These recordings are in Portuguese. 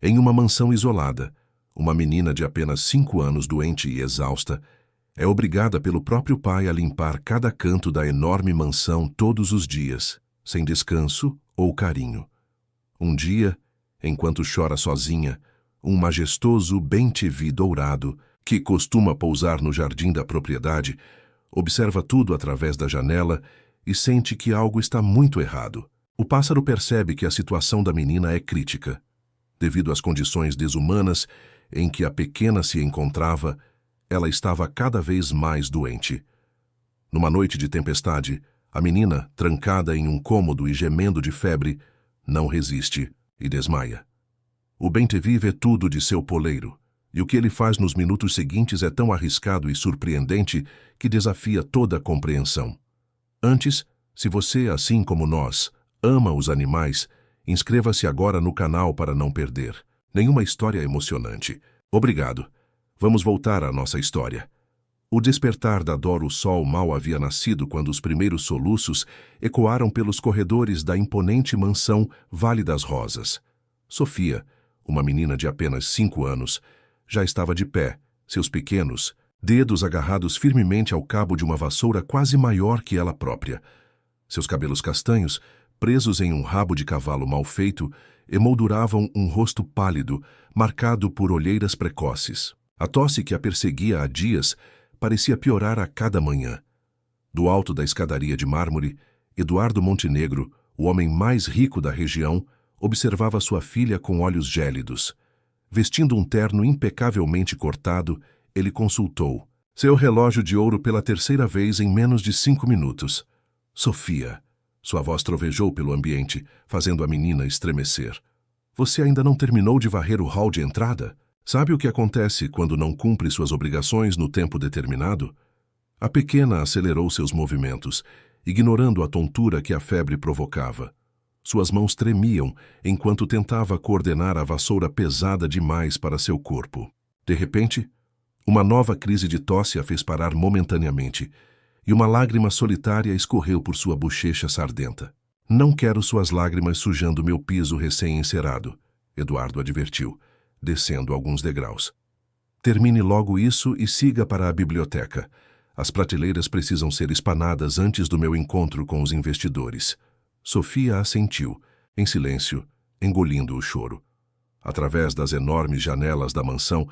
Em uma mansão isolada, uma menina de apenas 5 anos, doente e exausta, é obrigada pelo próprio pai a limpar cada canto da enorme mansão todos os dias, sem descanso ou carinho. Um dia, enquanto chora sozinha, um majestoso bem-te-vi dourado, que costuma pousar no jardim da propriedade, observa tudo através da janela e sente que algo está muito errado. O pássaro percebe que a situação da menina é crítica. Devido às condições desumanas em que a pequena se encontrava, ela estava cada vez mais doente. Numa noite de tempestade, a menina, trancada em um cômodo e gemendo de febre, não resiste e desmaia. O bem-te-vi vê tudo de seu poleiro, e o que ele faz nos minutos seguintes é tão arriscado e surpreendente que desafia toda a compreensão. Antes, se você, assim como nós, ama os animais, inscreva-se agora no canal para não perder nenhuma história emocionante. Obrigado. Vamos voltar à nossa história. O despertar da Dora. O sol mal havia nascido quando os primeiros soluços ecoaram pelos corredores da imponente mansão Vale das Rosas. Sofia, uma menina de apenas 5 anos, já estava de pé, seus pequenos dedos agarrados firmemente ao cabo de uma vassoura quase maior que ela própria. Seus cabelos castanhos, presos em um rabo de cavalo mal feito, emolduravam um rosto pálido, marcado por olheiras precoces. A tosse que a perseguia há dias parecia piorar a cada manhã. Do alto da escadaria de mármore, Eduardo Montenegro, o homem mais rico da região, observava sua filha com olhos gélidos. Vestindo um terno impecavelmente cortado, ele consultou seu relógio de ouro pela terceira vez em menos de 5 minutos. Sofia, sua voz trovejou pelo ambiente, fazendo a menina estremecer. Você ainda não terminou de varrer o hall de entrada? Sabe o que acontece quando não cumpre suas obrigações no tempo determinado? A pequena acelerou seus movimentos, ignorando a tontura que a febre provocava. Suas mãos tremiam enquanto tentava coordenar a vassoura pesada demais para seu corpo. De repente, uma nova crise de tosse a fez parar momentaneamente, e uma lágrima solitária escorreu por sua bochecha sardenta. Não quero suas lágrimas sujando meu piso recém-encerado, Eduardo advertiu, descendo alguns degraus. Termine logo isso e siga para a biblioteca. As prateleiras precisam ser espanadas antes do meu encontro com os investidores. Sofia assentiu, em silêncio, engolindo o choro. Através das enormes janelas da mansão,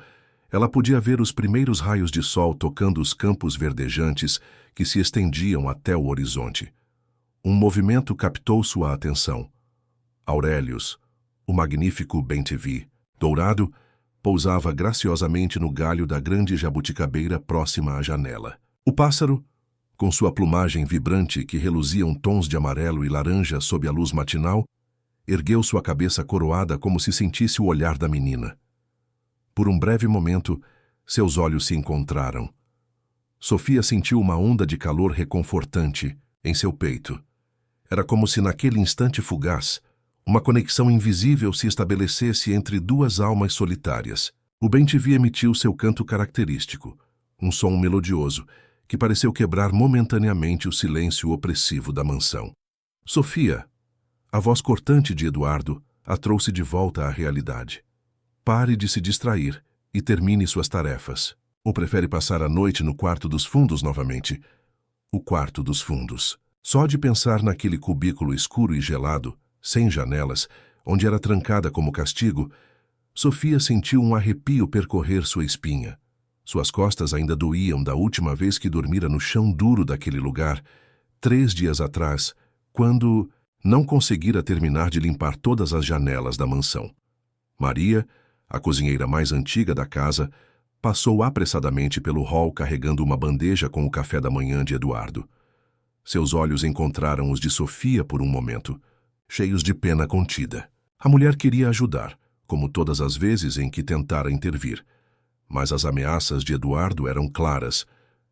ela podia ver os primeiros raios de sol tocando os campos verdejantes que se estendiam até o horizonte. Um movimento captou sua atenção. Aurelius, o magnífico bem-te-vi, dourado, pousava graciosamente no galho da grande jabuticabeira próxima à janela. O pássaro, com sua plumagem vibrante que reluziam tons de amarelo e laranja sob a luz matinal, ergueu sua cabeça coroada como se sentisse o olhar da menina. Por um breve momento, seus olhos se encontraram. Sofia sentiu uma onda de calor reconfortante em seu peito. Era como se naquele instante fugaz, uma conexão invisível se estabelecesse entre duas almas solitárias. O bem-te-vi emitiu seu canto característico, um som melodioso, que pareceu quebrar momentaneamente o silêncio opressivo da mansão. Sofia, a voz cortante de Eduardo, a trouxe de volta à realidade. Pare de se distrair e termine suas tarefas. Ou prefere passar a noite no quarto dos fundos novamente? O quarto dos fundos. Só de pensar naquele cubículo escuro e gelado, sem janelas, onde era trancada como castigo, Sofia sentiu um arrepio percorrer sua espinha. Suas costas ainda doíam da última vez que dormira no chão duro daquele lugar, 3 dias atrás, quando não conseguira terminar de limpar todas as janelas da mansão. Maria, a cozinheira mais antiga da casa, passou apressadamente pelo hall carregando uma bandeja com o café da manhã de Eduardo. Seus olhos encontraram os de Sofia por um momento, cheios de pena contida. A mulher queria ajudar, como todas as vezes em que tentara intervir. Mas as ameaças de Eduardo eram claras.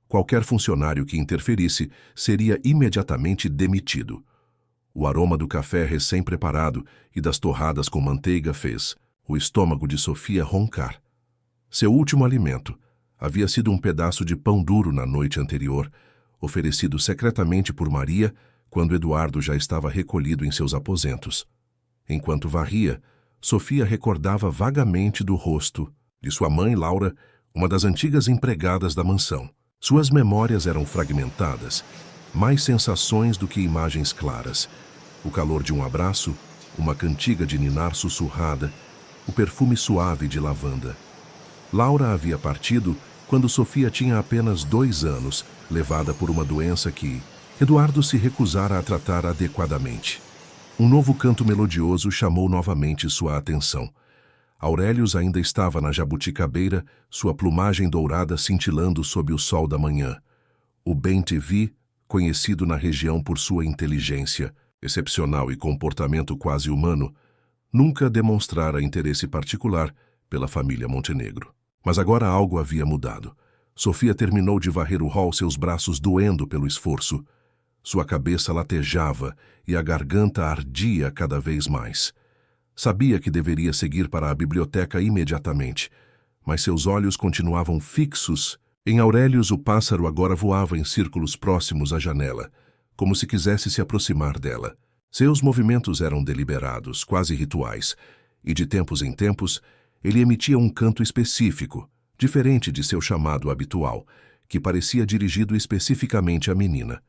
Qualquer funcionário que interferisse seria imediatamente demitido. O aroma do café recém-preparado e das torradas com manteiga fez o estômago de Sofia roncar. Seu último alimento havia sido um pedaço de pão duro na noite anterior, oferecido secretamente por Maria quando Eduardo já estava recolhido em seus aposentos. Enquanto varria, Sofia recordava vagamente do rosto de sua mãe, Laura, uma das antigas empregadas da mansão. Suas memórias eram fragmentadas, mais sensações do que imagens claras. O calor de um abraço, uma cantiga de ninar sussurrada, o perfume suave de lavanda. Laura havia partido quando Sofia tinha apenas 2 anos, levada por uma doença que Eduardo se recusara a tratar adequadamente. Um novo canto melodioso chamou novamente sua atenção. Aurélius ainda estava na jabuticabeira, sua plumagem dourada cintilando sob o sol da manhã. O bem-te-vi, conhecido na região por sua inteligência excepcional e comportamento quase humano, nunca demonstrara interesse particular pela família Montenegro. Mas agora algo havia mudado. Sofia terminou de varrer o hall, seus braços doendo pelo esforço. Sua cabeça latejava e a garganta ardia cada vez mais. Sabia que deveria seguir para a biblioteca imediatamente, mas seus olhos continuavam fixos. Em Aurélius, o pássaro agora voava em círculos próximos à janela, como se quisesse se aproximar dela. Seus movimentos eram deliberados, quase rituais, e de tempos em tempos ele emitia um canto específico, diferente de seu chamado habitual, que parecia dirigido especificamente à menina.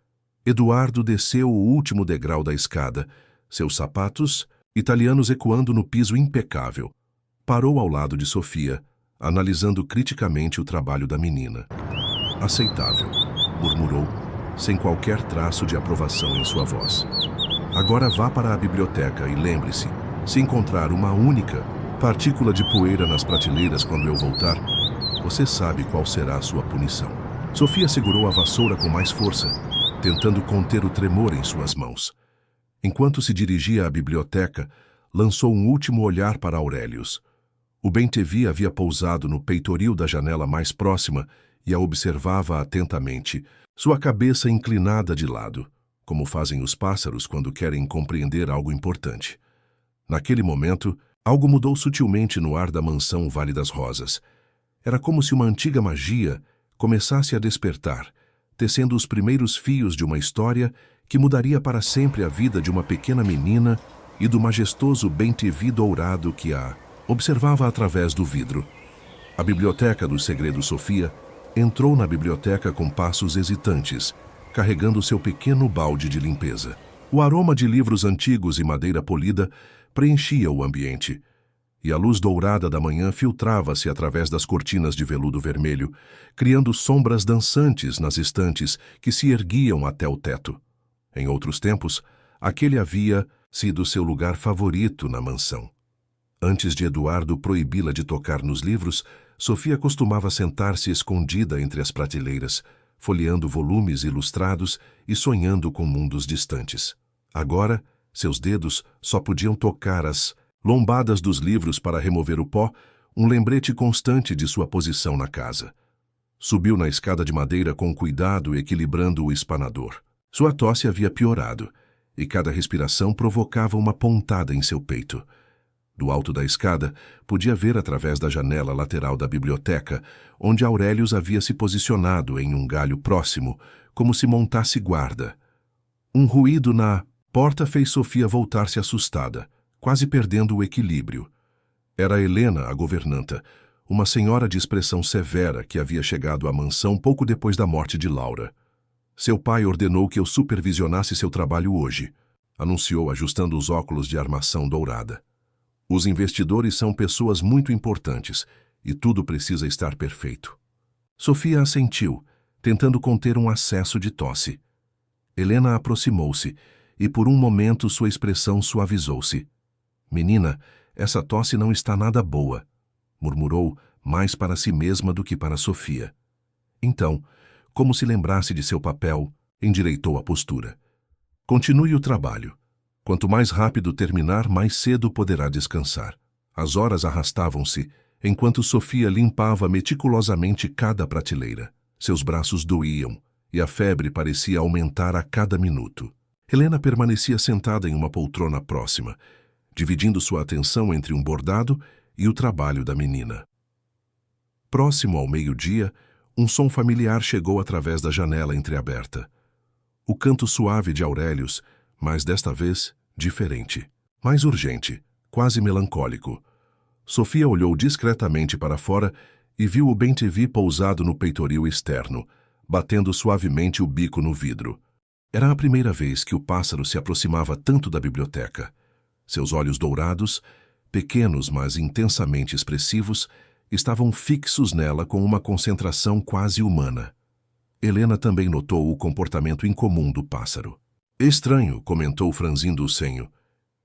Eduardo desceu o último degrau da escada, seus sapatos italianos ecoando no piso impecável. Parou ao lado de Sofia, analisando criticamente o trabalho da menina. Aceitável, murmurou, sem qualquer traço de aprovação em sua voz. Agora vá para a biblioteca e lembre-se, se encontrar uma única partícula de poeira nas prateleiras quando eu voltar, você sabe qual será a sua punição. Sofia segurou a vassoura com mais força, tentando conter o tremor em suas mãos. Enquanto se dirigia à biblioteca, lançou um último olhar para Aurélius. O bem-te-vi havia pousado no peitoril da janela mais próxima e a observava atentamente, sua cabeça inclinada de lado, como fazem os pássaros quando querem compreender algo importante. Naquele momento, algo mudou sutilmente no ar da mansão Vale das Rosas. Era como se uma antiga magia começasse a despertar, tecendo os primeiros fios de uma história que mudaria para sempre a vida de uma pequena menina e do majestoso bem-te-vi dourado que a observava através do vidro. A Biblioteca dos Segredos Sofia entrou na biblioteca com passos hesitantes, carregando seu pequeno balde de limpeza. O aroma de livros antigos e madeira polida preenchia o ambiente, e a luz dourada da manhã filtrava-se através das cortinas de veludo vermelho, criando sombras dançantes nas estantes que se erguiam até o teto. Em outros tempos, aquele havia sido seu lugar favorito na mansão. Antes de Eduardo proibi-la de tocar nos livros, Sofia costumava sentar-se escondida entre as prateleiras, folheando volumes ilustrados e sonhando com mundos distantes. Agora, seus dedos só podiam tocar as lombadas dos livros para remover o pó, um lembrete constante de sua posição na casa. Subiu na escada de madeira com cuidado, equilibrando o espanador. Sua tosse havia piorado, e cada respiração provocava uma pontada em seu peito. Do alto da escada, podia ver através da janela lateral da biblioteca, onde Aurélius havia se posicionado em um galho próximo, como se montasse guarda. Um ruído na porta fez Sofia voltar-se assustada, quase perdendo o equilíbrio. Era Helena, a governanta, uma senhora de expressão severa que havia chegado à mansão pouco depois da morte de Laura. Seu pai ordenou que eu supervisionasse seu trabalho hoje, anunciou ajustando os óculos de armação dourada. Os investidores são pessoas muito importantes e tudo precisa estar perfeito. Sofia assentiu, tentando conter um acesso de tosse. Helena aproximou-se e por um momento sua expressão suavizou-se. Menina, essa tosse não está nada boa, murmurou, mais para si mesma do que para Sofia. Então, como se lembrasse de seu papel, endireitou a postura. Continue o trabalho. Quanto mais rápido terminar, mais cedo poderá descansar. As horas arrastavam-se, enquanto Sofia limpava meticulosamente cada prateleira. Seus braços doíam, e a febre parecia aumentar a cada minuto. Helena permanecia sentada em uma poltrona próxima, dividindo sua atenção entre um bordado e o trabalho da menina. Próximo ao meio-dia, um som familiar chegou através da janela entreaberta. O canto suave de Aurélius, mas desta vez diferente, mais urgente, quase melancólico. Sofia olhou discretamente para fora e viu o bem-te-vi pousado no peitoril externo, batendo suavemente o bico no vidro. Era a primeira vez que o pássaro se aproximava tanto da biblioteca. Seus olhos dourados, pequenos mas intensamente expressivos, estavam fixos nela com uma concentração quase humana. Helena também notou o comportamento incomum do pássaro. Estranho, comentou franzindo o senho.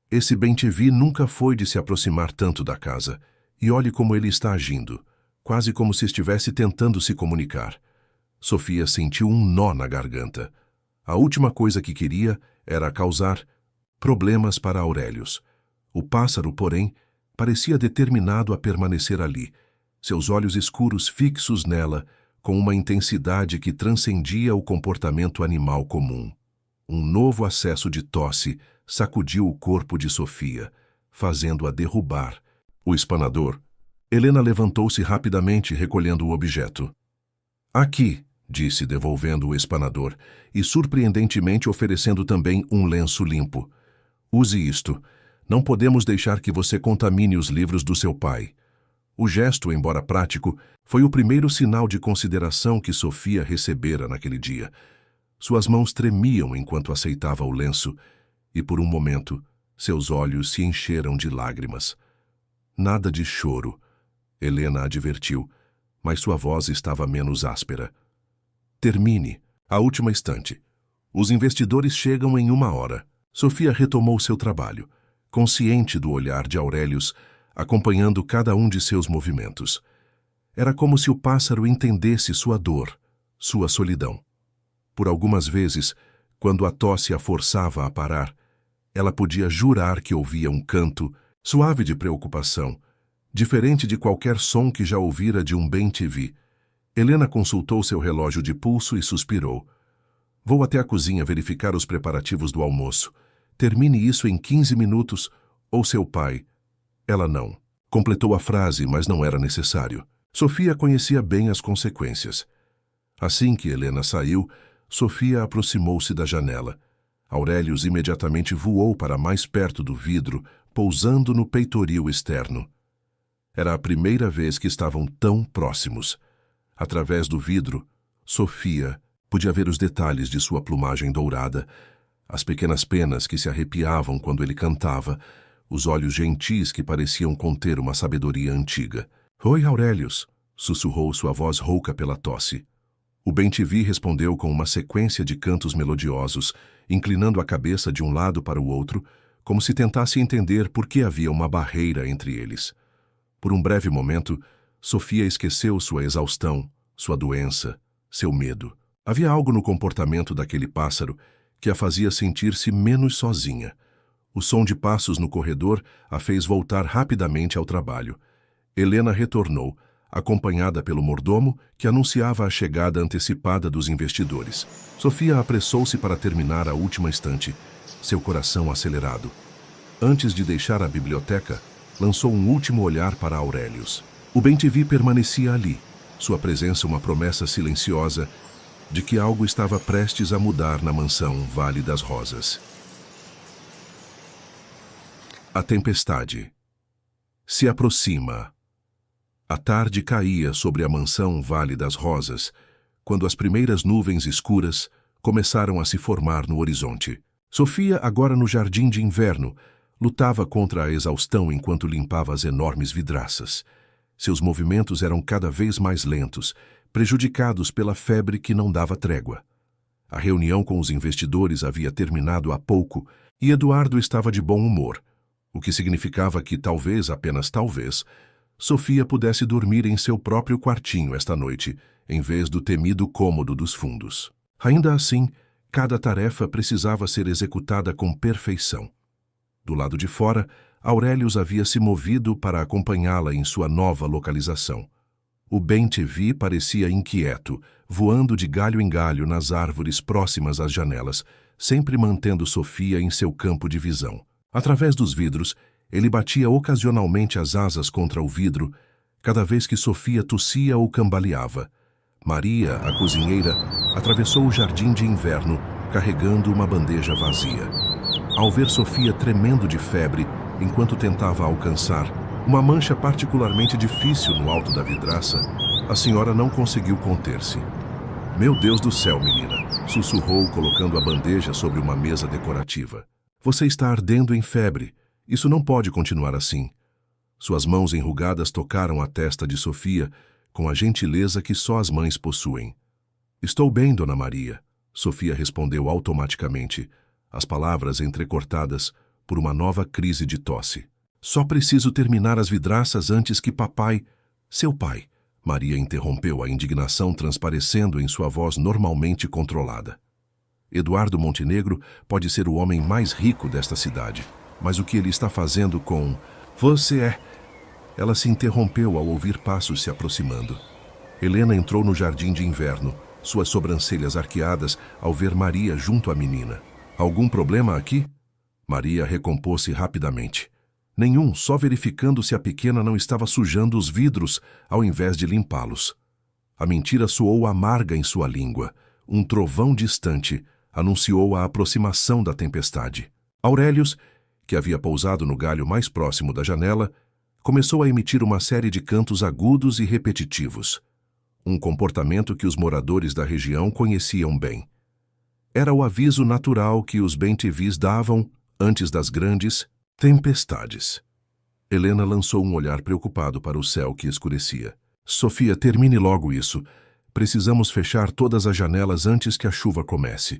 Esse bem-te-vi nunca foi de se aproximar tanto da casa, e olhe como ele está agindo, quase como se estivesse tentando se comunicar. Sofia sentiu um nó na garganta. A última coisa que queria era causar problemas para Aurelius. O pássaro, porém, parecia determinado a permanecer ali, seus olhos escuros fixos nela, com uma intensidade que transcendia o comportamento animal comum. Um novo acesso de tosse sacudiu o corpo de Sofia, fazendo-a derrubar o espanador. Helena levantou-se rapidamente, recolhendo o objeto. Aqui, disse, devolvendo o espanador, e surpreendentemente oferecendo também um lenço limpo. Use isto. Não podemos deixar que você contamine os livros do seu pai. O gesto, embora prático, foi o primeiro sinal de consideração que Sofia recebera naquele dia. Suas mãos tremiam enquanto aceitava o lenço, e por um momento, seus olhos se encheram de lágrimas. Nada de choro, Helena advertiu, mas sua voz estava menos áspera. Termine, a última instante. Os investidores chegam em 1 hora. Sofia retomou seu trabalho, consciente do olhar de Aurelius, acompanhando cada um de seus movimentos. Era como se o pássaro entendesse sua dor, sua solidão. Por algumas vezes, quando a tosse a forçava a parar, ela podia jurar que ouvia um canto, suave de preocupação, diferente de qualquer som que já ouvira de um bem-te-vi. Helena consultou seu relógio de pulso e suspirou. Vou até a cozinha verificar os preparativos do almoço. Termine isso em 15 minutos, ou seu pai... Ela não. Completou a frase, mas não era necessário. Sofia conhecia bem as consequências. Assim que Helena saiu, Sofia aproximou-se da janela. Aurelius imediatamente voou para mais perto do vidro, pousando no peitoril externo. Era a primeira vez que estavam tão próximos. Através do vidro, Sofia podia ver os detalhes de sua plumagem dourada, as pequenas penas que se arrepiavam quando ele cantava, os olhos gentis que pareciam conter uma sabedoria antiga. Oi, Aurelius, sussurrou sua voz rouca pela tosse. O bem-te-vi respondeu com uma sequência de cantos melodiosos, inclinando a cabeça de um lado para o outro, como se tentasse entender por que havia uma barreira entre eles. Por um breve momento, Sofia esqueceu sua exaustão, sua doença, seu medo. Havia algo no comportamento daquele pássaro que a fazia sentir-se menos sozinha. O som de passos no corredor a fez voltar rapidamente ao trabalho. Helena retornou, acompanhada pelo mordomo, que anunciava a chegada antecipada dos investidores. Sofia apressou-se para terminar a última instante, seu coração acelerado. Antes de deixar a biblioteca, lançou um último olhar para Aurelius. O bem-te-vi permanecia ali, sua presença uma promessa silenciosa de que algo estava prestes a mudar na mansão Vale das Rosas. A tempestade se aproxima. A tarde caía sobre a mansão Vale das Rosas, quando as primeiras nuvens escuras começaram a se formar no horizonte. Sofia, agora no jardim de inverno, lutava contra a exaustão enquanto limpava as enormes vidraças. Seus movimentos eram cada vez mais lentos, prejudicados pela febre que não dava trégua. A reunião com os investidores havia terminado há pouco e Eduardo estava de bom humor, o que significava que talvez, apenas talvez, Sofia pudesse dormir em seu próprio quartinho esta noite, em vez do temido cômodo dos fundos. Ainda assim, cada tarefa precisava ser executada com perfeição. Do lado de fora, Aurelius havia se movido para acompanhá-la em sua nova localização. O bem-te-vi parecia inquieto, voando de galho em galho nas árvores próximas às janelas, sempre mantendo Sofia em seu campo de visão. Através dos vidros, ele batia ocasionalmente as asas contra o vidro, cada vez que Sofia tossia ou cambaleava. Maria, a cozinheira, atravessou o jardim de inverno, carregando uma bandeja vazia. Ao ver Sofia tremendo de febre, Enquanto tentava alcançar uma mancha particularmente difícil no alto da vidraça, a senhora não conseguiu conter-se. "Meu Deus do céu, menina", sussurrou, colocando a bandeja sobre uma mesa decorativa. "Você está ardendo em febre. Isso não pode continuar assim." Suas mãos enrugadas tocaram a testa de Sofia com a gentileza que só as mães possuem. "Estou bem, Dona Maria", Sofia respondeu automaticamente, as palavras entrecortadas por uma nova crise de tosse. "Só preciso terminar as vidraças antes que papai..." "Seu pai", Maria interrompeu, a indignação transparecendo em sua voz normalmente controlada. "Eduardo Montenegro pode ser o homem mais rico desta cidade, mas o que ele está fazendo com... você é..." Ela se interrompeu ao ouvir passos se aproximando. Helena entrou no jardim de inverno, suas sobrancelhas arqueadas ao ver Maria junto à menina. "Algum problema aqui?" Maria recompôs-se rapidamente. "Nenhum, só verificando se a pequena não estava sujando os vidros ao invés de limpá-los." A mentira soou amarga em sua língua. Um trovão distante anunciou a aproximação da tempestade. Aurélios, que havia pousado no galho mais próximo da janela, começou a emitir uma série de cantos agudos e repetitivos. Um comportamento que os moradores da região conheciam bem. Era o aviso natural que os bem-te-vis davam antes das grandes tempestades. Helena lançou um olhar preocupado para o céu que escurecia. "Sofia, termine logo isso. Precisamos fechar todas as janelas antes que a chuva comece."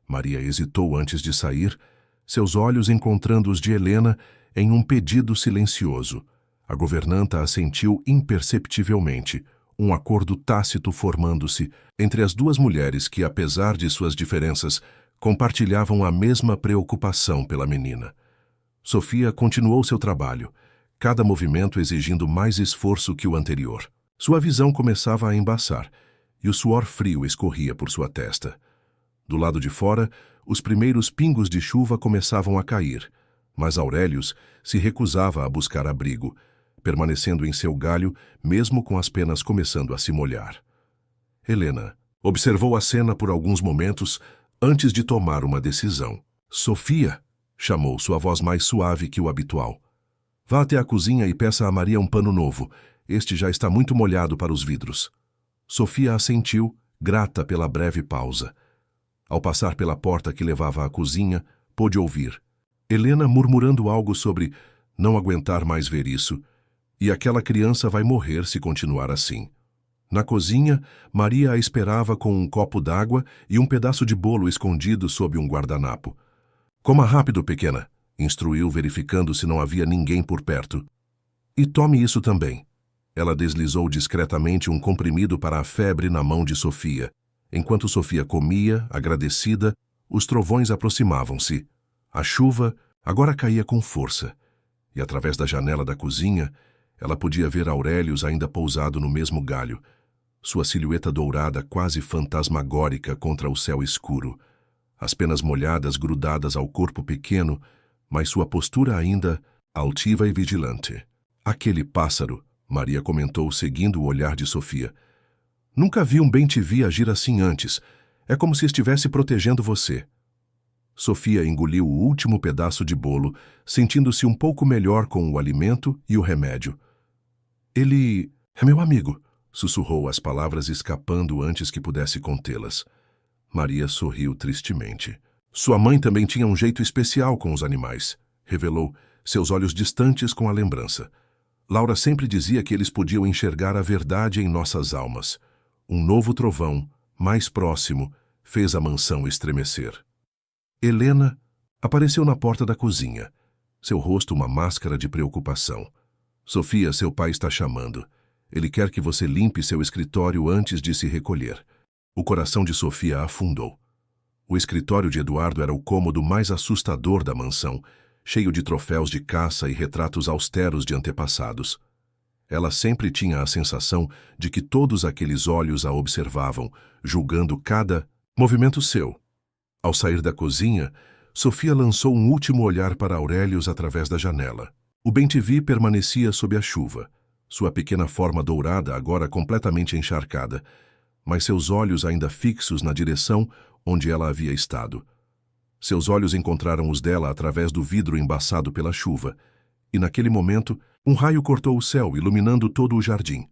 Maria hesitou antes de sair, seus olhos encontrando os de Helena em um pedido silencioso. A governanta assentiu imperceptivelmente, um acordo tácito formando-se entre as duas mulheres que, apesar de suas diferenças, compartilhavam a mesma preocupação pela menina. Sofia continuou seu trabalho, cada movimento exigindo mais esforço que o anterior. Sua visão começava a embaçar, e o suor frio escorria por sua testa. Do lado de fora, os primeiros pingos de chuva começavam a cair, mas Aurélios se recusava a buscar abrigo, permanecendo em seu galho mesmo com as penas começando a se molhar. Helena observou a cena por alguns momentos antes de tomar uma decisão. "Sofia", chamou, sua voz mais suave que o habitual. "Vá até a cozinha e peça a Maria um pano novo. Este já está muito molhado para os vidros." Sofia assentiu, grata pela breve pausa. Ao passar pela porta que levava à cozinha, pôde ouvir Helena murmurando algo sobre não aguentar mais ver isso, e aquela criança vai morrer se continuar assim. Na cozinha, Maria a esperava com um copo d'água e um pedaço de bolo escondido sob um guardanapo. "Coma rápido, pequena", instruiu, verificando se não havia ninguém por perto. "E tome isso também." Ela deslizou discretamente um comprimido para a febre na mão de Sofia. Enquanto Sofia comia, agradecida, os trovões aproximavam-se. A chuva agora caía com força, e através da janela da cozinha, ela podia ver Aurélios ainda pousado no mesmo galho, sua silhueta dourada quase fantasmagórica contra o céu escuro, as penas molhadas grudadas ao corpo pequeno, mas sua postura ainda altiva e vigilante. "Aquele pássaro", Maria comentou, seguindo o olhar de Sofia. "Nunca vi um bem-te-vi agir assim antes. É como se estivesse protegendo você." Sofia engoliu o último pedaço de bolo, sentindo-se um pouco melhor com o alimento e o remédio. "Ele é meu amigo", sussurrou, as palavras escapando antes que pudesse contê-las. Maria sorriu tristemente. "Sua mãe também tinha um jeito especial com os animais", revelou, seus olhos distantes com a lembrança. "Laura sempre dizia que eles podiam enxergar a verdade em nossas almas." Um novo trovão, mais próximo, fez a mansão estremecer. Helena apareceu na porta da cozinha, seu rosto uma máscara de preocupação. "Sofia, seu pai está chamando. Ele quer que você limpe seu escritório antes de se recolher." O coração de Sofia afundou. O escritório de Eduardo era o cômodo mais assustador da mansão, cheio de troféus de caça e retratos austeros de antepassados. Ela sempre tinha a sensação de que todos aqueles olhos a observavam, julgando cada movimento seu. Ao sair da cozinha, Sofia lançou um último olhar para Aurélios através da janela. O bem-te-vi permanecia sob a chuva, sua pequena forma dourada agora completamente encharcada, mas seus olhos ainda fixos na direção onde ela havia estado. Seus olhos encontraram os dela através do vidro embaçado pela chuva, E naquele momento, um raio cortou o céu, iluminando todo o jardim.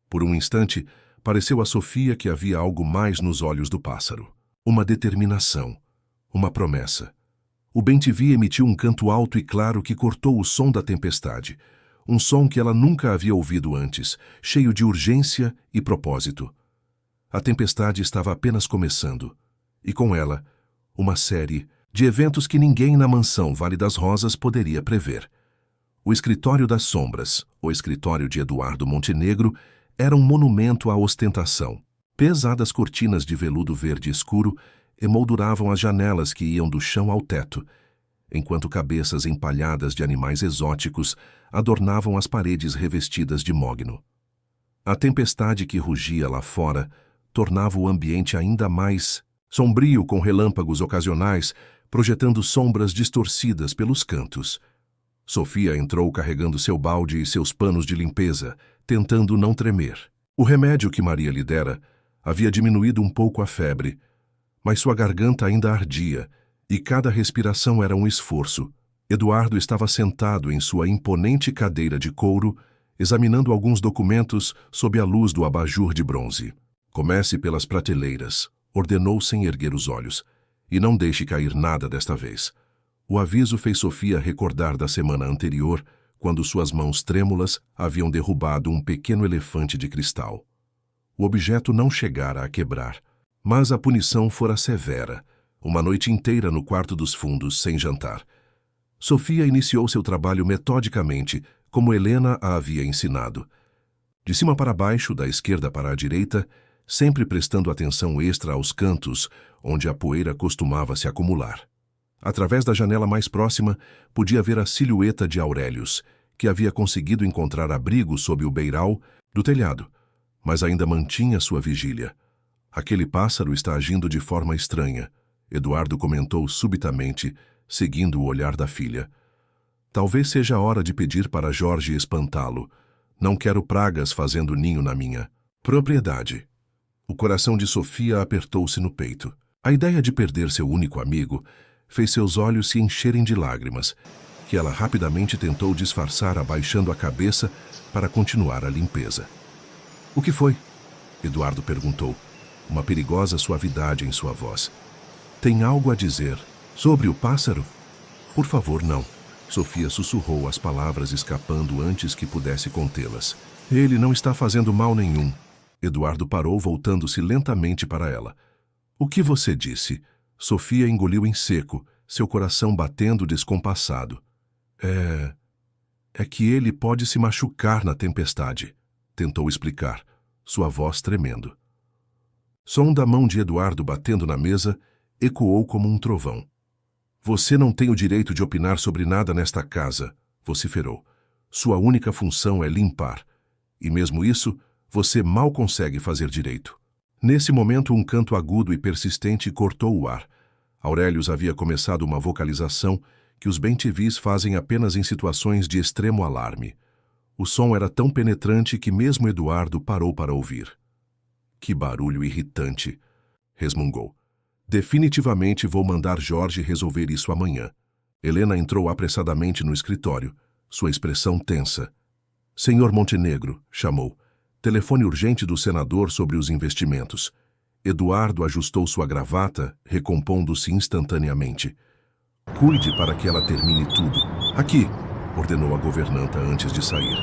Por um instante, pareceu a Sofia que havia algo mais nos olhos do pássaro. Uma determinação, uma promessa. O bem-te-vi emitiu um canto alto e claro que cortou o som da tempestade. Um som que ela nunca havia ouvido antes, cheio de urgência e propósito. A tempestade estava apenas começando, e com ela, uma série de eventos que ninguém na mansão Vale das Rosas poderia prever. O escritório das sombras, o escritório de Eduardo Montenegro, era um monumento à ostentação. Pesadas cortinas de veludo verde escuro emolduravam as janelas que iam do chão ao teto, enquanto cabeças empalhadas de animais exóticos adornavam as paredes revestidas de mogno. A tempestade que rugia lá fora tornava o ambiente ainda mais sombrio, com relâmpagos ocasionais projetando sombras distorcidas pelos cantos. Sofia entrou carregando seu balde e seus panos de limpeza, tentando não tremer. O remédio que Maria lhe dera havia diminuído um pouco a febre, mas sua garganta ainda ardia e cada respiração era um esforço. Eduardo estava sentado em sua imponente cadeira de couro, examinando alguns documentos sob a luz do abajur de bronze. Comece pelas prateleiras, ordenou sem erguer os olhos, e não deixe cair nada desta vez. O aviso fez Sofia recordar da semana anterior, quando suas mãos trêmulas haviam derrubado um pequeno elefante de cristal. O objeto não chegara a quebrar, mas a punição fora severa, uma noite inteira no quarto dos fundos sem jantar. Sofia iniciou seu trabalho metodicamente, como Helena a havia ensinado. De cima para baixo, da esquerda para a direita, sempre prestando atenção extra aos cantos, onde a poeira costumava se acumular. Através da janela mais próxima, podia ver a silhueta de Aurélios, que havia conseguido encontrar abrigo sob o beiral do telhado, mas ainda mantinha sua vigília. Aquele pássaro está agindo de forma estranha, Eduardo comentou subitamente, seguindo o olhar da filha. Talvez seja a hora de pedir para Jorge espantá-lo. Não quero pragas fazendo ninho na minha propriedade. O coração de Sofia apertou-se no peito. A ideia de perder seu único amigo fez seus olhos se encherem de lágrimas, que ela rapidamente tentou disfarçar abaixando a cabeça para continuar a limpeza. — O que foi? Eduardo perguntou, uma perigosa suavidade em sua voz. — Tem algo a dizer sobre o pássaro? Por favor, não. Sofia sussurrou as palavras escapando antes que pudesse contê-las. Ele não está fazendo mal nenhum. Eduardo parou, voltando-se lentamente para ela. O que você disse? Sofia engoliu em seco, seu coração batendo descompassado. É que ele pode se machucar na tempestade, tentou explicar, sua voz tremendo. Som da mão de Eduardo batendo na mesa ecoou como um trovão. Você não tem o direito de opinar sobre nada nesta casa, vociferou. Sua única função é limpar, e mesmo isso, você mal consegue fazer direito. Nesse momento, um canto agudo e persistente cortou o ar. Aurélios havia começado uma vocalização que os bem-te-vis fazem apenas em situações de extremo alarme. O som era tão penetrante que mesmo Eduardo parou para ouvir. Que barulho irritante, resmungou. Definitivamente vou mandar Jorge resolver isso amanhã. Helena entrou apressadamente no escritório, sua expressão tensa. Senhor Montenegro, chamou. Telefone urgente do senador sobre os investimentos. Eduardo ajustou sua gravata, recompondo-se instantaneamente. Cuide para que ela termine tudo. Aqui, ordenou a governanta antes de sair.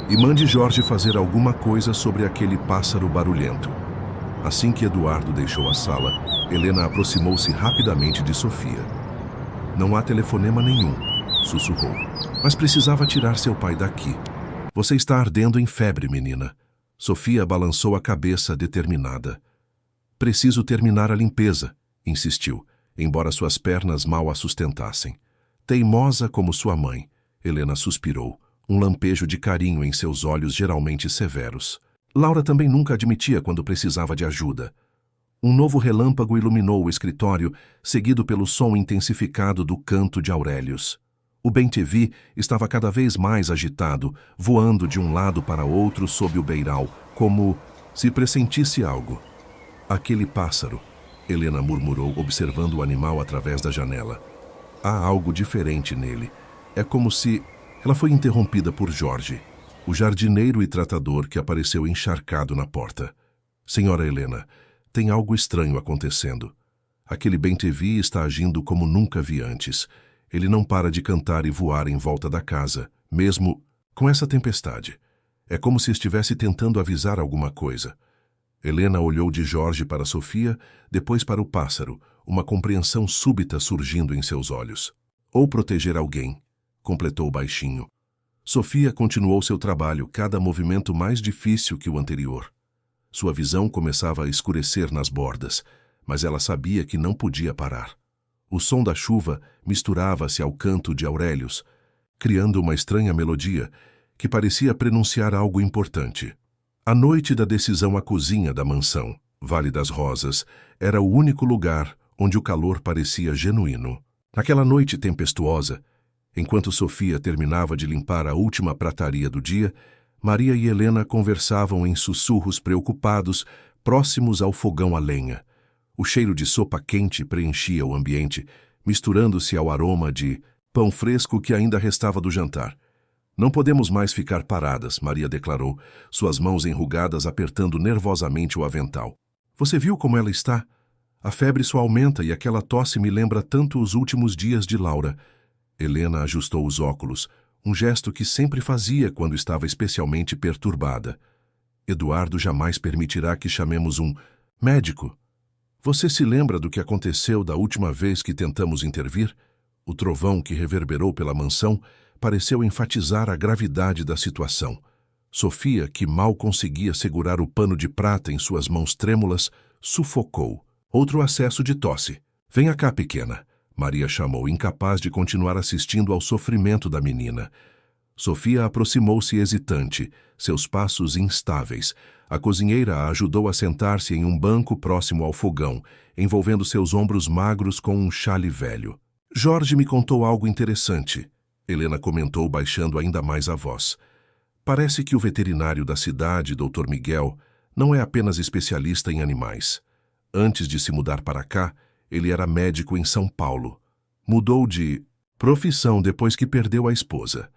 E mande Jorge fazer alguma coisa sobre aquele pássaro barulhento. Assim que Eduardo deixou a sala, Helena aproximou-se rapidamente de Sofia. Não há telefonema nenhum, sussurrou. Mas precisava tirar seu pai daqui. Você está ardendo em febre, menina. Sofia balançou a cabeça determinada. Preciso terminar a limpeza, insistiu, embora suas pernas mal a sustentassem. Teimosa como sua mãe, Helena suspirou, um lampejo de carinho em seus olhos geralmente severos. Laura também nunca admitia quando precisava de ajuda. Um novo relâmpago iluminou o escritório, seguido pelo som intensificado do canto de Aurélios. O bem-te-vi estava cada vez mais agitado, voando de um lado para outro sob o beiral, como se pressentisse algo. Aquele pássaro, Helena murmurou, observando o animal através da janela. Há algo diferente nele. É como se Ela foi interrompida por Jorge, o jardineiro e tratador que apareceu encharcado na porta. Senhora Helena, tem algo estranho acontecendo. Aquele bem-te-vi está agindo como nunca vi antes. Ele não para de cantar e voar em volta da casa, mesmo com essa tempestade. É como se estivesse tentando avisar alguma coisa. Helena olhou de Jorge para Sofia, depois para o pássaro, uma compreensão súbita surgindo em seus olhos. Ou proteger alguém, completou baixinho. Sofia continuou seu trabalho, cada movimento mais difícil que o anterior. Sua visão começava a escurecer nas bordas, mas ela sabia que não podia parar. O som da chuva misturava-se ao canto de Aurelius, criando uma estranha melodia que parecia prenunciar algo importante. A noite da decisão, a cozinha da mansão, Vale das Rosas, era o único lugar onde o calor parecia genuíno. Naquela noite tempestuosa, enquanto Sofia terminava de limpar a última prataria do dia, Maria e Helena conversavam em sussurros preocupados, próximos ao fogão a lenha. O cheiro de sopa quente preenchia o ambiente, misturando-se ao aroma de pão fresco que ainda restava do jantar. Não podemos mais ficar paradas, Maria declarou, suas mãos enrugadas apertando nervosamente o avental. Você viu como ela está? A febre só aumenta e aquela tosse me lembra tanto os últimos dias de Laura. Helena ajustou os óculos, um gesto que sempre fazia quando estava especialmente perturbada. Eduardo jamais permitirá que chamemos um médico. Você se lembra do que aconteceu da última vez que tentamos intervir? O trovão que reverberou pela mansão pareceu enfatizar a gravidade da situação. Sofia, que mal conseguia segurar o pano de prata em suas mãos trêmulas, sufocou. Outro acesso de tosse. Venha cá, pequena, Maria chamou, incapaz de continuar assistindo ao sofrimento da menina. Sofia aproximou-se hesitante, seus passos instáveis. A cozinheira a ajudou a sentar-se em um banco próximo ao fogão, envolvendo seus ombros magros com um xale velho. Jorge me contou algo interessante, Helena comentou baixando ainda mais a voz. Parece que o veterinário da cidade, Dr. Miguel, não é apenas especialista em animais. Antes de se mudar para cá, ele era médico em São Paulo. Mudou de profissão depois que perdeu a esposa.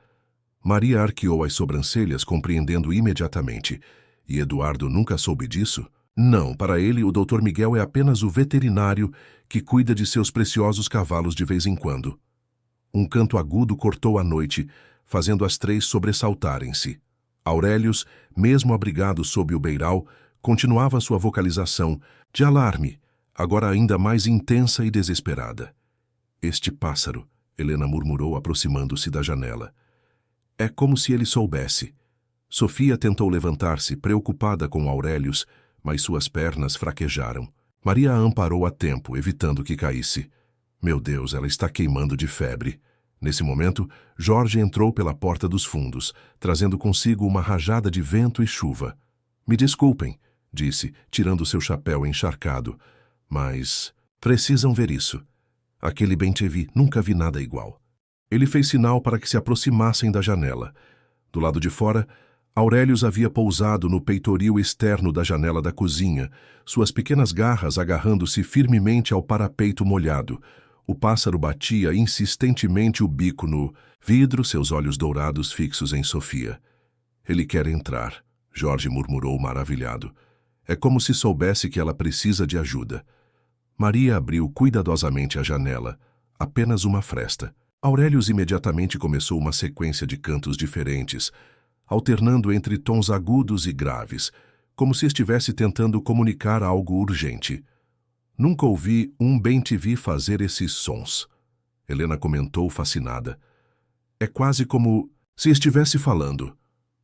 Maria arqueou as sobrancelhas, compreendendo imediatamente. E Eduardo nunca soube disso? Não, para ele o Dr. Miguel é apenas o veterinário que cuida de seus preciosos cavalos de vez em quando. Um canto agudo cortou a noite, fazendo as três sobressaltarem-se. Aurelius, mesmo abrigado sob o beiral, continuava sua vocalização, de alarme, agora ainda mais intensa e desesperada. Este pássaro, Helena murmurou aproximando-se da janela. É como se ele soubesse. Sofia tentou levantar-se, preocupada com Aurelius, mas suas pernas fraquejaram. Maria a amparou a tempo, evitando que caísse. Meu Deus, ela está queimando de febre. Nesse momento, Jorge entrou pela porta dos fundos, trazendo consigo uma rajada de vento e chuva. Me desculpem, disse, tirando seu chapéu encharcado, mas precisam ver isso. Aquele bem-te-vi, nunca vi nada igual. Ele fez sinal para que se aproximassem da janela. Do lado de fora, Aurelius havia pousado no peitoril externo da janela da cozinha, suas pequenas garras agarrando-se firmemente ao parapeito molhado. O pássaro batia insistentemente o bico no vidro, seus olhos dourados fixos em Sofia. Ele quer entrar, Jorge murmurou maravilhado. É como se soubesse que ela precisa de ajuda. Maria abriu cuidadosamente a janela, apenas uma fresta. Aurelius imediatamente começou uma sequência de cantos diferentes, alternando entre tons agudos e graves, como se estivesse tentando comunicar algo urgente. Nunca ouvi um bem-te-vi fazer esses sons, Helena comentou fascinada. É quase como se estivesse falando.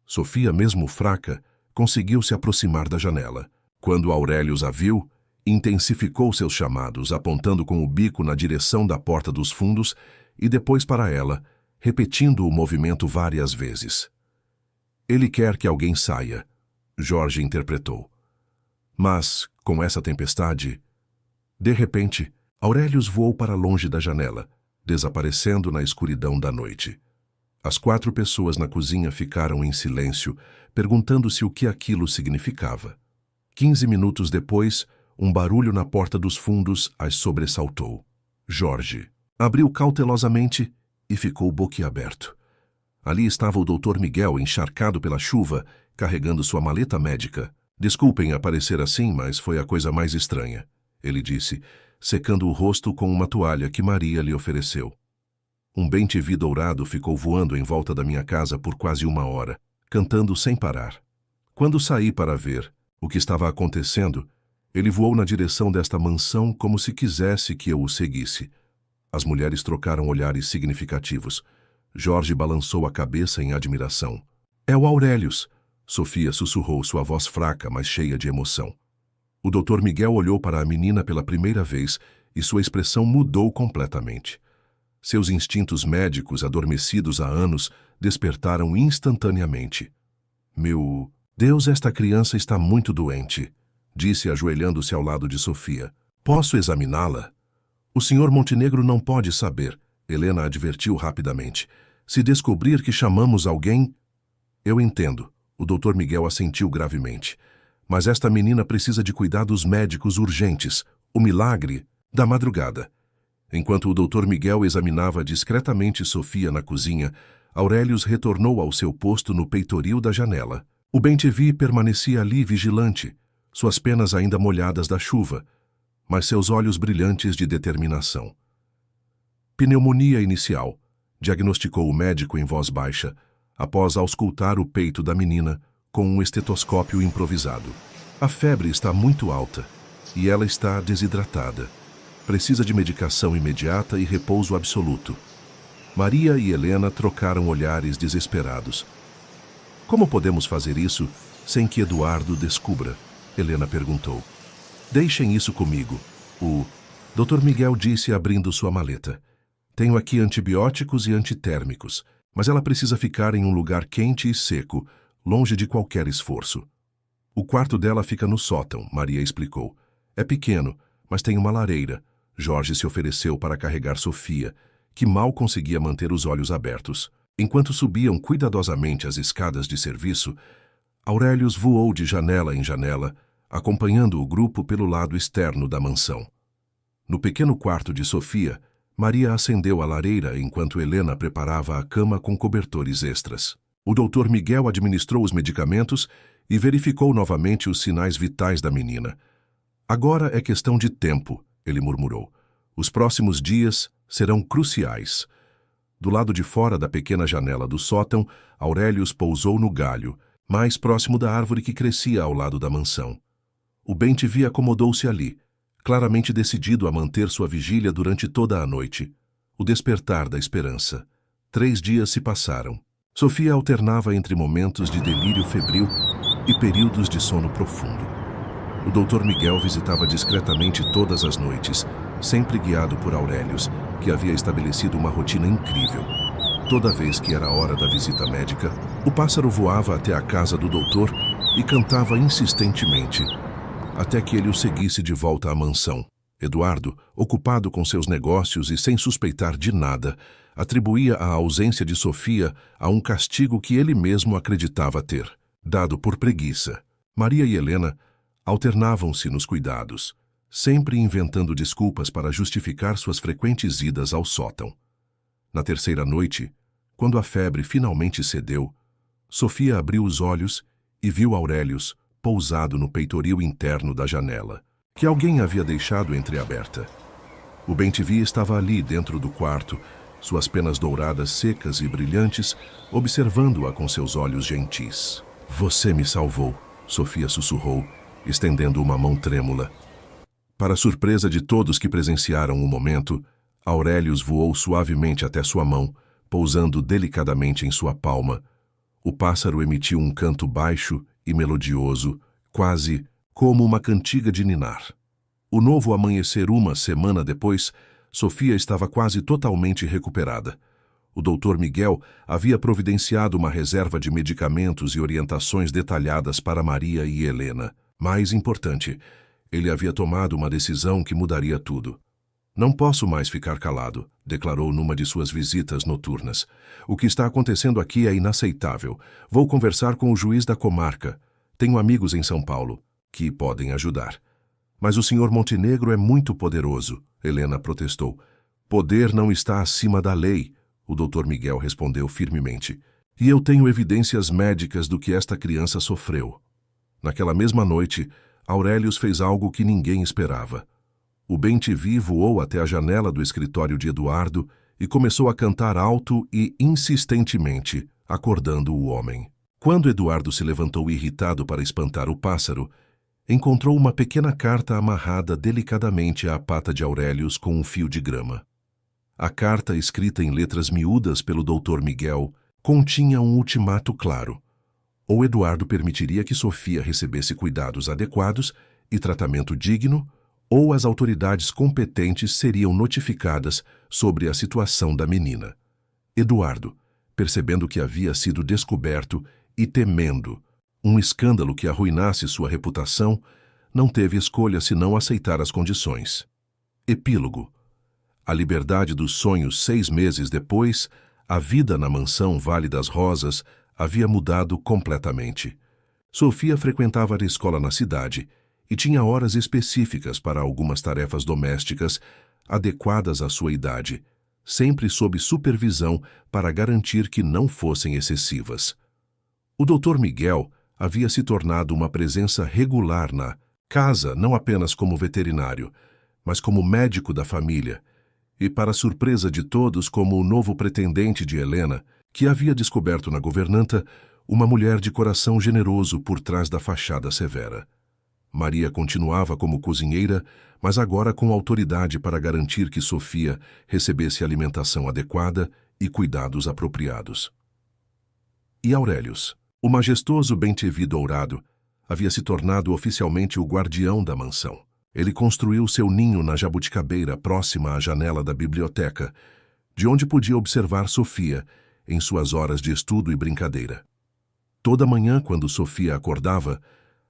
Sofia, mesmo fraca, conseguiu se aproximar da janela. Quando Aurelius a viu, intensificou seus chamados, apontando com o bico na direção da porta dos fundos e depois para ela, repetindo o movimento várias vezes. Ele quer que alguém saia, Jorge interpretou. Mas, com essa tempestade... De repente, Aurelius voou para longe da janela, desaparecendo na escuridão da noite. As 4 pessoas na cozinha ficaram em silêncio, perguntando-se o que aquilo significava. 15 minutos depois, um barulho na porta dos fundos as sobressaltou. Jorge abriu cautelosamente e ficou boquiaberto. Ali estava o Dr. Miguel encharcado pela chuva, carregando sua maleta médica. Desculpem aparecer assim, mas foi a coisa mais estranha, ele disse, secando o rosto com uma toalha que Maria lhe ofereceu. Um bem-te-vi dourado ficou voando em volta da minha casa por quase 1 hora, cantando sem parar. Quando saí para ver o que estava acontecendo, ele voou na direção desta mansão como se quisesse que eu o seguisse. As mulheres trocaram olhares significativos. Jorge balançou a cabeça em admiração. É o Aurelius, Sofia sussurrou, sua voz fraca, mas cheia de emoção. O Dr. Miguel olhou para a menina pela primeira vez e sua expressão mudou completamente. Seus instintos médicos, adormecidos há anos, despertaram instantaneamente. Meu Deus, esta criança está muito doente, disse ajoelhando-se ao lado de Sofia. Posso examiná-la? O Sr. Montenegro não pode saber, Helena advertiu rapidamente. Se descobrir que chamamos alguém... Eu entendo, o Dr. Miguel assentiu gravemente. Mas esta menina precisa de cuidados médicos urgentes, o milagre da madrugada. Enquanto o Dr. Miguel examinava discretamente Sofia na cozinha, Aurelius retornou ao seu posto no peitoril da janela. O bem-te-vi permanecia ali vigilante, suas penas ainda molhadas da chuva, mas seus olhos brilhantes de determinação. Pneumonia inicial, diagnosticou o médico em voz baixa, após auscultar o peito da menina com um estetoscópio improvisado. A febre está muito alta e ela está desidratada. Precisa de medicação imediata e repouso absoluto. Maria e Helena trocaram olhares desesperados. Como podemos fazer isso sem que Eduardo descubra? Helena perguntou. Deixem isso comigo. O Dr. Miguel disse abrindo sua maleta. Tenho aqui antibióticos e antitérmicos, mas ela precisa ficar em um lugar quente e seco, longe de qualquer esforço. O quarto dela fica no sótão, Maria explicou. É pequeno, mas tem uma lareira. Jorge se ofereceu para carregar Sofia, que mal conseguia manter os olhos abertos. Enquanto subiam cuidadosamente as escadas de serviço, Aurelius voou de janela em janela, acompanhando o grupo pelo lado externo da mansão. No pequeno quarto de Sofia, Maria acendeu a lareira enquanto Helena preparava a cama com cobertores extras. O Dr. Miguel administrou os medicamentos e verificou novamente os sinais vitais da menina. Agora é questão de tempo, ele murmurou. Os próximos dias serão cruciais. Do lado de fora da pequena janela do sótão, Aurelius pousou no galho, mais próximo da árvore que crescia ao lado da mansão. O bem-te-vi acomodou-se ali, claramente decidido a manter sua vigília durante toda a noite. O despertar da esperança. 3 dias se passaram. Sofia alternava entre momentos de delírio febril e períodos de sono profundo. O Dr. Miguel visitava discretamente todas as noites, sempre guiado por Aurelius, que havia estabelecido uma rotina incrível. Toda vez que era hora da visita médica, o pássaro voava até a casa do doutor e cantava insistentemente, até que ele o seguisse de volta à mansão. Eduardo, ocupado com seus negócios e sem suspeitar de nada, atribuía a ausência de Sofia a um castigo que ele mesmo acreditava ter, dado por preguiça. Maria e Helena alternavam-se nos cuidados, sempre inventando desculpas para justificar suas frequentes idas ao sótão. Na terceira noite, quando a febre finalmente cedeu, Sofia abriu os olhos e viu Aurelius pousado no peitoril interno da janela, que alguém havia deixado entreaberta. O bem-te-vi estava ali dentro do quarto, suas penas douradas secas e brilhantes, observando-a com seus olhos gentis. Você me salvou, Sofia sussurrou, estendendo uma mão trêmula. Para surpresa de todos que presenciaram o momento, Aurelius voou suavemente até sua mão, pousando delicadamente em sua palma. O pássaro emitiu um canto baixo e melodioso, quase como uma cantiga de ninar. O novo amanhecer, uma semana depois, Sofia estava quase totalmente recuperada. O Dr. Miguel havia providenciado uma reserva de medicamentos e orientações detalhadas para Maria e Helena. Mais importante, ele havia tomado uma decisão que mudaria tudo. Não posso mais ficar calado, declarou numa de suas visitas noturnas. O que está acontecendo aqui é inaceitável. Vou conversar com o juiz da comarca. Tenho amigos em São Paulo que podem ajudar. Mas o Sr. Montenegro é muito poderoso, Helena protestou. Poder não está acima da lei, o Dr. Miguel respondeu firmemente. E eu tenho evidências médicas do que esta criança sofreu. Naquela mesma noite, Aurelius fez algo que ninguém esperava. O bem-te-vi voou até a janela do escritório de Eduardo e começou a cantar alto e insistentemente, acordando o homem. Quando Eduardo se levantou irritado para espantar o pássaro, encontrou uma pequena carta amarrada delicadamente à pata de Aurelius com um fio de grama. A carta, escrita em letras miúdas pelo Dr. Miguel, continha um ultimato claro. Ou Eduardo permitiria que Sofia recebesse cuidados adequados e tratamento digno, ou as autoridades competentes seriam notificadas sobre a situação da menina. Eduardo, percebendo que havia sido descoberto e temendo um escândalo que arruinasse sua reputação, não teve escolha senão aceitar as condições. Epílogo. A liberdade dos sonhos 6 meses depois, a vida na mansão Vale das Rosas havia mudado completamente. Sofia frequentava a escola na cidade e tinha horas específicas para algumas tarefas domésticas adequadas à sua idade, sempre sob supervisão para garantir que não fossem excessivas. O Dr. Miguel havia se tornado uma presença regular na casa, não apenas como veterinário, mas como médico da família, e, para surpresa de todos, como o novo pretendente de Helena, que havia descoberto na governanta uma mulher de coração generoso por trás da fachada severa. Maria continuava como cozinheira, mas agora com autoridade para garantir que Sofia recebesse alimentação adequada e cuidados apropriados. E Aurelius, o majestoso bem-te-vi dourado, havia se tornado oficialmente o guardião da mansão. Ele construiu seu ninho na jabuticabeira próxima à janela da biblioteca, de onde podia observar Sofia em suas horas de estudo e brincadeira. Toda manhã, quando Sofia acordava,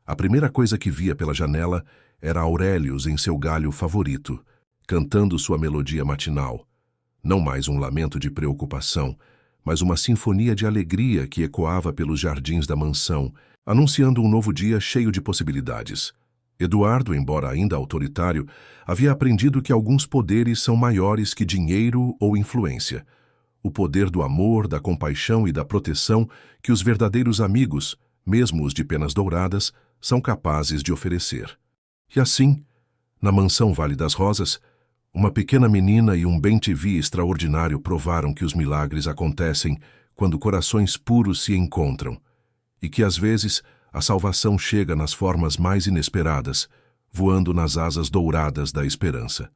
a primeira coisa que via pela janela era Aurelius em seu galho favorito, cantando sua melodia matinal. Não mais um lamento de preocupação, mas uma sinfonia de alegria que ecoava pelos jardins da mansão, anunciando um novo dia cheio de possibilidades. Eduardo, embora ainda autoritário, havia aprendido que alguns poderes são maiores que dinheiro ou influência. O poder do amor, da compaixão e da proteção que os verdadeiros amigos, mesmo os de penas douradas, são capazes de oferecer. E assim, na mansão Vale das Rosas, uma pequena menina e um bem-te-vi extraordinário provaram que os milagres acontecem quando corações puros se encontram, e que às vezes a salvação chega nas formas mais inesperadas, voando nas asas douradas da esperança.